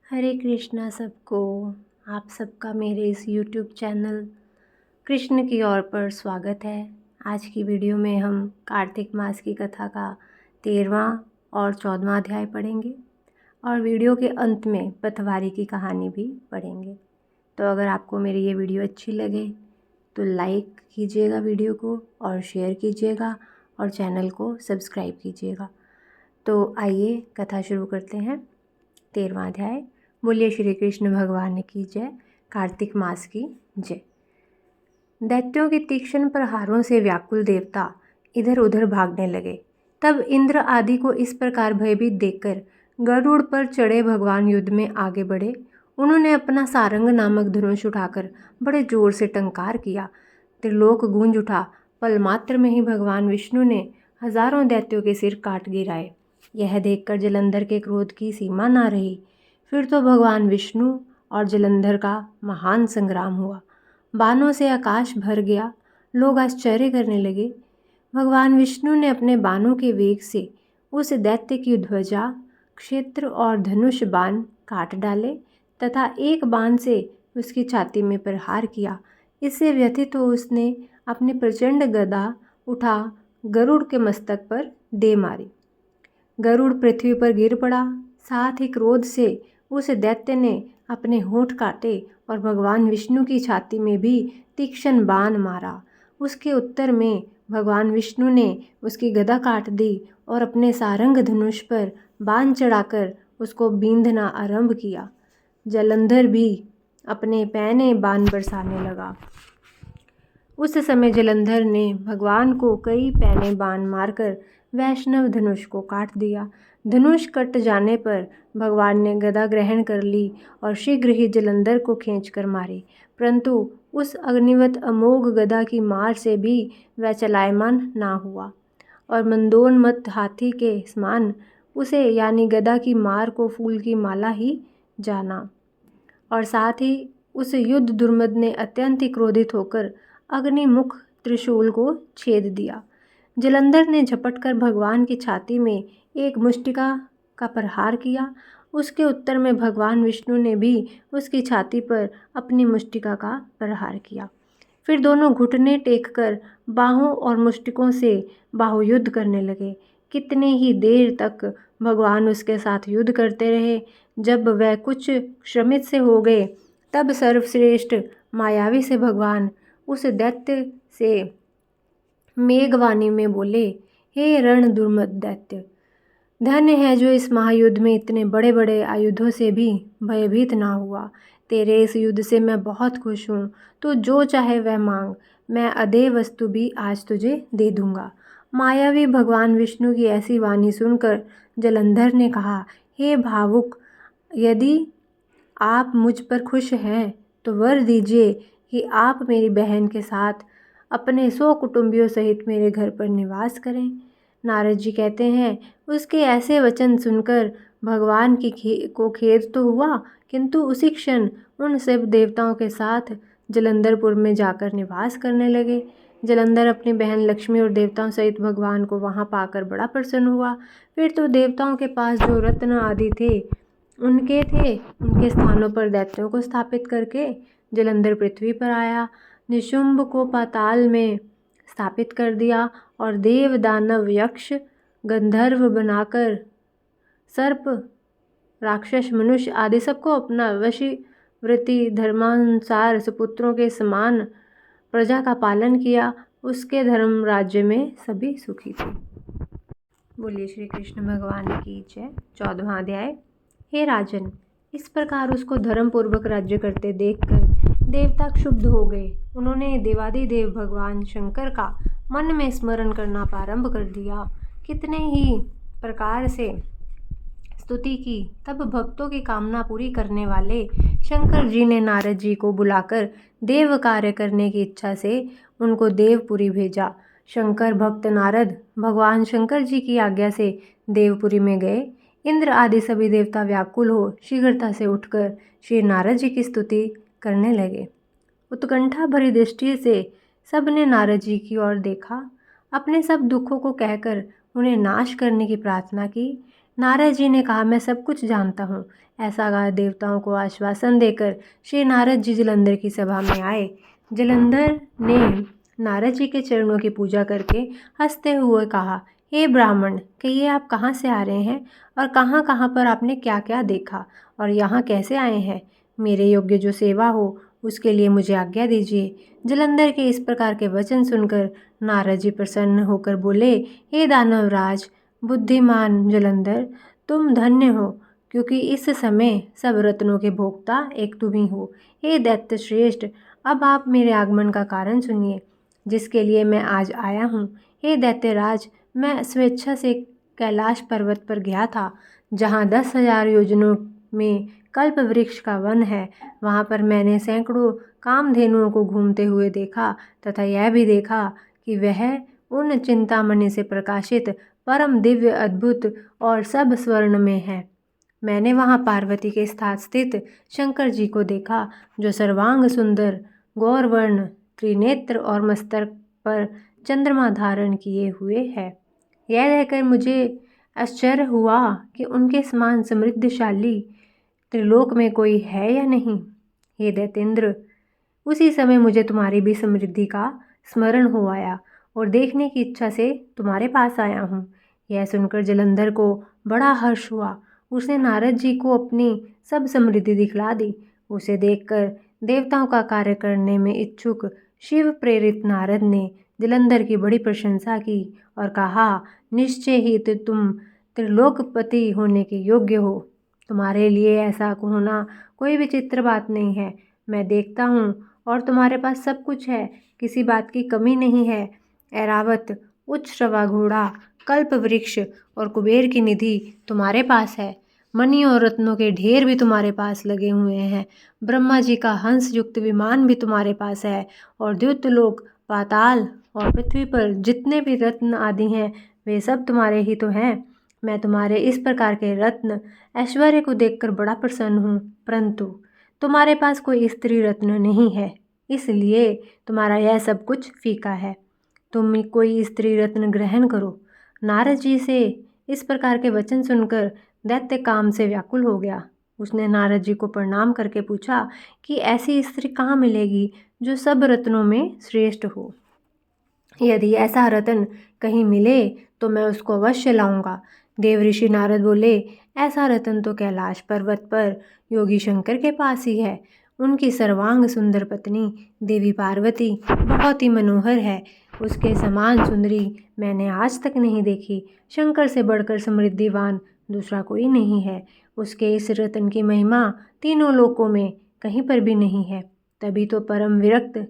हरे कृष्णा सबको। आप सबका मेरे इस यूट्यूब चैनल कृष्ण की ओर पर स्वागत है। आज की वीडियो में हम कार्तिक मास की कथा का 13वां और 14वां अध्याय पढ़ेंगे और वीडियो के अंत में पतवारी की कहानी भी पढ़ेंगे। तो अगर आपको मेरी ये वीडियो अच्छी लगे तो लाइक कीजिएगा वीडियो को और शेयर कीजिएगा और चैनल को सब्सक्राइब कीजिएगा। तो आइए कथा शुरू करते हैं। 13वां अध्याय। बोलिए श्री कृष्ण भगवान की जय। कार्तिक मास की जय। दैत्यों के तीक्ष्ण प्रहारों से व्याकुल देवता इधर उधर भागने लगे। तब इंद्र आदि को इस प्रकार भयभीत देखकर गरुड़ पर चढ़े भगवान युद्ध में आगे बढ़े। उन्होंने अपना सारंग नामक धनुष उठाकर बड़े जोर से टंकार किया। त्रिलोक गूंज उठा। पल मात्र में ही भगवान विष्णु ने हजारों दैत्यों के सिर काट गिराए। यह देखकर जलंधर के क्रोध की सीमा ना रही। फिर तो भगवान विष्णु और जलंधर का महान संग्राम हुआ। बाणों से आकाश भर गया। लोग आश्चर्य करने लगे। भगवान विष्णु ने अपने बाणों के वेग से उस दैत्य की ध्वजा, क्षेत्र और धनुष बाण काट डाले तथा एक बाण से उसकी छाती में प्रहार किया। इससे व्यथित हो उसने अपनी प्रचंड गदा उठा गरुड़ के मस्तक पर दे मारी। गरुड़ पृथ्वी पर गिर पड़ा। साथ ही क्रोध से उस दैत्य ने अपने होंठ काटे और भगवान विष्णु की छाती में भी तीक्ष्ण बाण मारा। उसके उत्तर में भगवान विष्णु ने उसकी गदा काट दी और अपने सारंग धनुष पर बाण चढ़ाकर उसको बींधना आरंभ किया। जलंधर भी अपने पैने बाण बरसाने लगा। उस समय जलंधर ने भगवान को कई पैने बाण मारकर वैष्णव धनुष को काट दिया। धनुष कट जाने पर भगवान ने गदा ग्रहण कर ली और शीघ्र ही जलंधर को खींचकर मारी, परंतु उस अग्निवत अमोघ गदा की मार से भी वह चलायमान ना हुआ और मंदोन्मत्त हाथी के समान उसे यानी गदा की मार को फूल की माला ही जाना। और साथ ही उस युद्ध दुर्मद ने अत्यंत ही क्रोधित होकर अग्निमुख त्रिशूल को छेद दिया। जलंधर ने झपट कर भगवान की छाती में एक मुष्टिका का प्रहार किया। उसके उत्तर में भगवान विष्णु ने भी उसकी छाती पर अपनी मुष्टिका का प्रहार किया। फिर दोनों घुटने टेककर बाहों और मुष्टिकों से बाहुयुद्ध करने लगे। कितने ही देर तक भगवान उसके साथ युद्ध करते रहे। जब वह कुछ श्रमित से हो गए तब सर्वश्रेष्ठ मायावी से भगवान उस दैत्य से मेघवाणी में बोले, हे रण दुर्मद दैत्य, धन्य है जो इस महायुद्ध में इतने बड़े बड़े आयुधों से भी भयभीत ना हुआ। तेरे इस युद्ध से मैं बहुत खुश हूँ। तो जो चाहे वह मांग, मैं अदेय वस्तु भी आज तुझे दे दूँगा। मायावी भगवान विष्णु की ऐसी वाणी सुनकर जलंधर ने कहा, हे भावुक, यदि आप मुझ पर खुश हैं तो वर दीजिए कि आप मेरी बहन के साथ अपने 100 कुटुंबियों सहित मेरे घर पर निवास करें। नारद जी कहते हैं, उसके ऐसे वचन सुनकर भगवान को खेद तो हुआ, किंतु उसी क्षण उन सब देवताओं के साथ जलंधरपुर में जाकर निवास करने लगे। जलंधर अपनी बहन लक्ष्मी और देवताओं सहित भगवान को वहाँ पाकर बड़ा प्रसन्न हुआ। फिर तो देवताओं के पास जो रत्न आदि थे उनके स्थानों पर दैत्यों को स्थापित करके जलंधर पृथ्वी पर आया। निशुंभ को पाताल में स्थापित कर दिया और देव दानव यक्ष गंधर्व बनाकर सर्प राक्षस मनुष्य आदि सबको अपना वशीवृत्ति धर्मानुसार सुपुत्रों के समान प्रजा का पालन किया। उसके धर्म राज्य में सभी सुखी थे। बोलिए श्री कृष्ण भगवान की जय। 14वां अध्याय। हे राजन, इस प्रकार उसको धर्मपूर्वक राज्य करते देखकर देवता क्षुब्ध हो गए। उन्होंने देवादिदेव भगवान शंकर का मन में स्मरण करना प्रारंभ कर दिया। कितने ही प्रकार से स्तुति की। तब भक्तों की कामना पूरी करने वाले शंकर जी ने नारद जी को बुलाकर देव कार्य करने की इच्छा से उनको देवपुरी भेजा। शंकर भक्त नारद भगवान शंकर जी की आज्ञा से देवपुरी में गए। इंद्र आदि सभी देवता व्याकुल हो शीघ्रता से उठकर श्री नारद जी की स्तुति करने लगे। उत्कंठा भरी दृष्टि से सबने नारद जी की ओर देखा। अपने सब दुखों को कहकर उन्हें नाश करने की प्रार्थना की। नारद जी ने कहा, मैं सब कुछ जानता हूँ। ऐसा कहा देवताओं को आश्वासन देकर श्री नारद जी जलंधर की सभा में आए। जलंधर ने नारद जी के चरणों की पूजा करके हंसते हुए कहा, हे ब्राह्मण, कहिए आप कहाँ से आ रहे हैं और कहाँ कहाँ पर आपने क्या क्या देखा और यहाँ कैसे आए हैं? मेरे योग्य जो सेवा हो उसके लिए मुझे आज्ञा दीजिए। जलंधर के इस प्रकार के वचन सुनकर नारद जी प्रसन्न होकर बोले, हे दानवराज बुद्धिमान जलंधर, तुम धन्य हो, क्योंकि इस समय सब रत्नों के भोक्ता एक तुम ही हो। हे दैत्य श्रेष्ठ, अब आप मेरे आगमन का कारण सुनिए, जिसके लिए मैं आज आया हूँ। हे दैत्यराज, मैं स्वेच्छा से कैलाश पर्वत पर गया था, जहाँ 10,000 योजनों में कल्प वृक्ष का वन है। वहाँ पर मैंने सैकड़ों कामधेनुओं को घूमते हुए देखा तथा यह भी देखा कि वह उन चिंतामणि से प्रकाशित परम दिव्य अद्भुत और सब स्वर्ण में है। मैंने वहाँ पार्वती के साथ स्थित शंकर जी को देखा, जो सर्वांग सुंदर गौरवर्ण त्रिनेत्र और मस्तक पर चंद्रमा धारण किए हुए है। यह देखकर मुझे आश्चर्य हुआ कि उनके समान समृद्धशाली त्रिलोक में कोई है या नहीं। हे दैतेंद्र, उसी समय मुझे तुम्हारी भी समृद्धि का स्मरण हो आया और देखने की इच्छा से तुम्हारे पास आया हूँ। यह सुनकर जलंधर को बड़ा हर्ष हुआ। उसने नारद जी को अपनी सब समृद्धि दिखला दी। उसे देखकर देवताओं का कार्य करने में इच्छुक शिव प्रेरित नारद ने जलंधर की बड़ी प्रशंसा की और कहा, निश्चय ही तुम त्रिलोकपति होने के योग्य हो। तुम्हारे लिए ऐसा होना कोई विचित्र बात नहीं है। मैं देखता हूँ और तुम्हारे पास सब कुछ है, किसी बात की कमी नहीं है। ऐरावत, उच्छ्रवा घोड़ा, कल्प वृक्ष और कुबेर की निधि तुम्हारे पास है। मणि और रत्नों के ढेर भी तुम्हारे पास लगे हुए हैं। ब्रह्मा जी का हंस युक्त विमान भी तुम्हारे पास है और द्युतलोक, पाताल और पृथ्वी पर जितने भी रत्न आदि हैं वे सब तुम्हारे ही तो हैं। मैं तुम्हारे इस प्रकार के रत्न ऐश्वर्य को देखकर बड़ा प्रसन्न हूँ, परंतु तुम्हारे पास कोई स्त्री रत्न नहीं है, इसलिए तुम्हारा यह सब कुछ फीका है। तुम कोई स्त्री रत्न ग्रहण करो। नारद जी से इस प्रकार के वचन सुनकर दैत्य काम से व्याकुल हो गया। उसने नारद जी को प्रणाम करके पूछा कि ऐसी स्त्री कहाँ मिलेगी जो सब रत्नों में श्रेष्ठ हो। यदि ऐसा रत्न कहीं मिले तो मैं उसको अवश्य लाऊंगा। देव ऋषि नारद बोले, ऐसा रत्न तो कैलाश पर्वत पर योगी शंकर के पास ही है। उनकी सर्वांग सुंदर पत्नी देवी पार्वती बहुत ही मनोहर है। उसके समान सुंदरी मैंने आज तक नहीं देखी। शंकर से बढ़कर समृद्धिवान दूसरा कोई नहीं है। उसके इस रत्न की महिमा तीनों लोकों में कहीं पर भी नहीं है। तभी तो परम विरक्त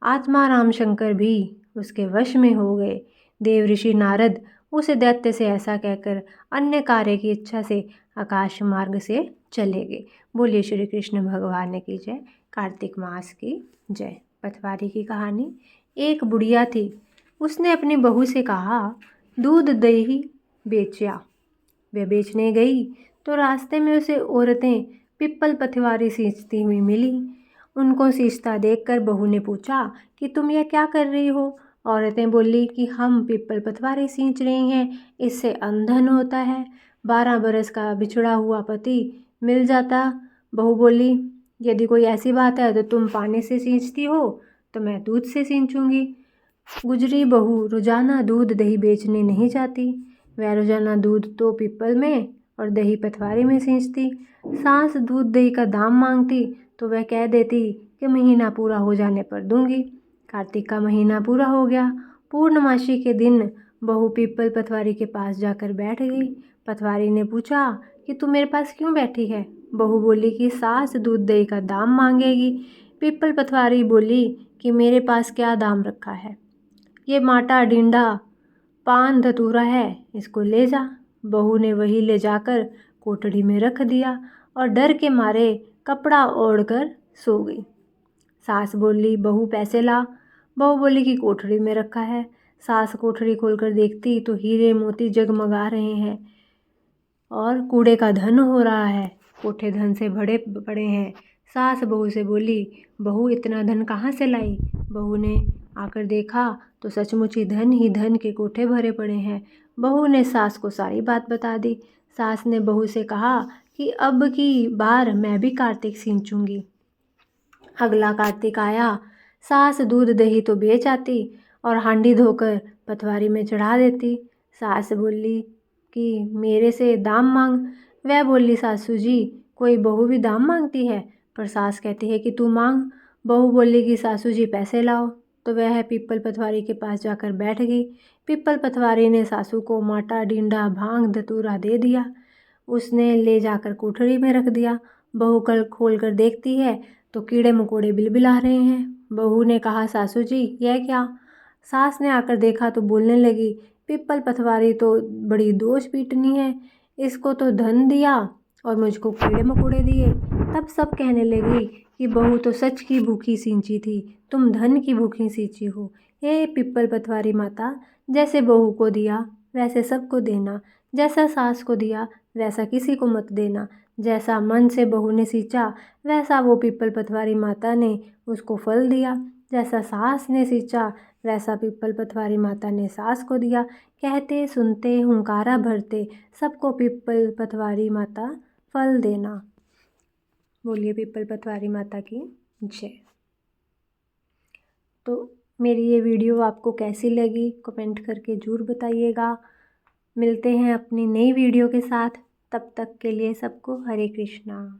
आत्मा राम शंकर भी उसके वश में हो गए। देव ऋषि नारद उस दैत्य से ऐसा कहकर अन्य कार्य की इच्छा से आकाश मार्ग से चले गए। बोलिए श्री कृष्ण भगवान की जय। कार्तिक मास की जय। पटवारी की कहानी। एक बुढ़िया थी। उसने अपनी बहू से कहा, दूध दही बेचा। वह बेचने गई तो रास्ते में उसे औरतें पिप्पल पथवारी सींचती हुई मिली। उनको सींचता देखकर बहू ने पूछा कि तुम यह क्या कर रही हो? औरतें बोली कि हम पिप्पल पथवारी सींच रही हैं, इससे अंधन होता है। 12 बरस का बिछड़ा हुआ पति मिल जाता। बहू बोली, यदि कोई ऐसी बात है तो तुम पानी से सींचती हो तो मैं दूध से सींचूंगी। गुजरी बहू रोजाना दूध दही बेचने नहीं जाती। वह रोजाना दूध तो पिप्पल में और दही पथवारी में सींचती। सास दूध दही का दाम मांगती तो वह कह देती कि महीना पूरा हो जाने पर दूंगी। कार्तिक का महीना पूरा हो गया। पूर्णमासी के दिन बहू पिप्पल पथवारी के पास जाकर बैठ गई। पथवारी ने पूछा कि तू मेरे पास क्यों बैठी है? बहू बोली कि सास दूध दही का दाम मांगेगी। पिप्पल पथवारी बोली कि मेरे पास क्या दाम रखा है, ये माटा डिंडा पान धतूरा है, इसको ले जा। बहू ने वही ले जाकर कोठड़ी में रख दिया और डर के मारे कपड़ा ओढ़कर सो गई। सास बोली, बहू पैसे ला। बहू बोली कि कोठड़ी में रखा है। सास कोठड़ी खोलकर देखती तो हीरे मोती जगमगा रहे हैं और कूड़े का धन हो रहा है। कोठे धन से भरे पड़े हैं। सास बहू से बोली, बहू इतना धन कहाँ से लाई? बहू ने आकर देखा तो सचमुच ही धन के कोठे भरे पड़े हैं। बहू ने सास को सारी बात बता दी। सास ने बहू से कहा कि अब की बार मैं भी कार्तिक सींचूंगी। अगला कार्तिक आया, सास दूध दही तो बेच आती और हांडी धोकर पटवारी में चढ़ा देती। सास बोली कि मेरे से दाम मांग। वह बोली, सासू जी कोई बहू भी दाम मांगती है, पर सास कहती है कि तू मांग। बहू बोली कि सासू जी पैसे लाओ। तो वह पीपल पटवारी के पास जाकर बैठ गई। पीपल पटवारी ने सासू को माटा डींडा भांग धतूरा दे दिया। उसने ले जाकर कोठरी में रख दिया। बहू कल खोल कर देखती है तो कीड़े मकोड़े बिलबिला रहे हैं। बहू ने कहा, सासू जी यह क्या? सास ने आकर देखा तो बोलने लगी, पीपल पटवारी तो बड़ी दोष पीटनी है, इसको तो धन दिया और मुझको कीड़े मकोड़े दिए। तब सब कहने लगी कि बहू तो सच की भूखी सींची थी, तुम धन की भूखी सींची हो। हे पीपल पटवारी माता, जैसे बहू को दिया वैसे सबको देना, जैसा सास को दिया वैसा किसी को मत देना। जैसा मन से बहू ने सींचा वैसा वो पीपल पटवारी माता ने उसको फल दिया, जैसा सास ने सींचा वैसा पीपल पटवारी माता ने सास को दिया। कहते सुनते हुंकारा भरते सबको पीपल पटवारी माता फल देना। बोलिए पीपल पटवारी माता की जय। तो मेरी ये वीडियो आपको कैसी लगी कमेंट करके ज़रूर बताइएगा। मिलते हैं अपनी नई वीडियो के साथ, तब तक के लिए सबको हरे कृष्णा।